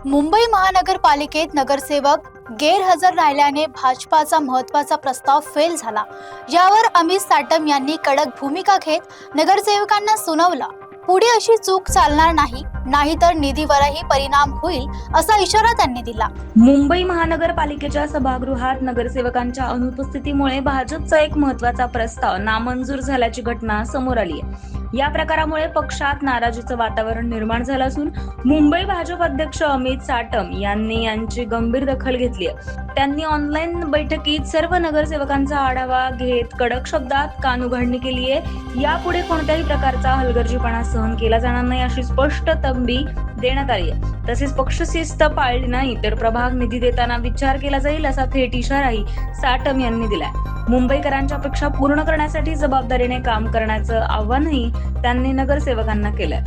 मुंबई महानगरपालिकेत नगरसेवक गैरहजर राहिल्याने भाजपाचा महत्त्वाचा प्रस्ताव फेल झाला। यावर अमित साटम यांनी कडक भूमिका घेत नगरसेवकांना सुनावला, पुढे अशी चूक चालणार नाही, नाहीतर निधीवरही परिणाम होईल असा इशारा त्यांनी दिला। मुंबई महानगरपालिकेच्या सभागृहात नगरसेवकांच्या अनुपस्थितीमुळे भाजपचा एक महत्त्वाचा प्रस्ताव नामंजूर झाल्याची घटना समोर आली आहे। या प्रकारामुळे पक्षात नाराजीचं वातावरण निर्माण झालं असून मुंबई भाजप अध्यक्ष अमित साटम यांनी यांची गंभीर दखल घेतली आहे। त्यांनी ऑनलाईन बैठकीत सर्व नगरसेवकांचा आढावा घेत कडक शब्दात कानउघाडणी केली आहे। यापुढे कोणत्याही प्रकारचा हलगर्जीपणा सहन केला जाणार नाही अशी स्पष्ट तंबी देण्यात आली आहे। तसेच पक्षशिस्त पाळली नाही तर प्रभाग निधी देताना विचार केला जाईल असा थेट इशाराही साटम यांनी दिलाय। मुंबईकरांच्या अपेक्षा पूर्ण करण्यासाठी जबाबदारीने काम करण्याचं आव्हानही त्यांनी नगरसेवकांना केलंय।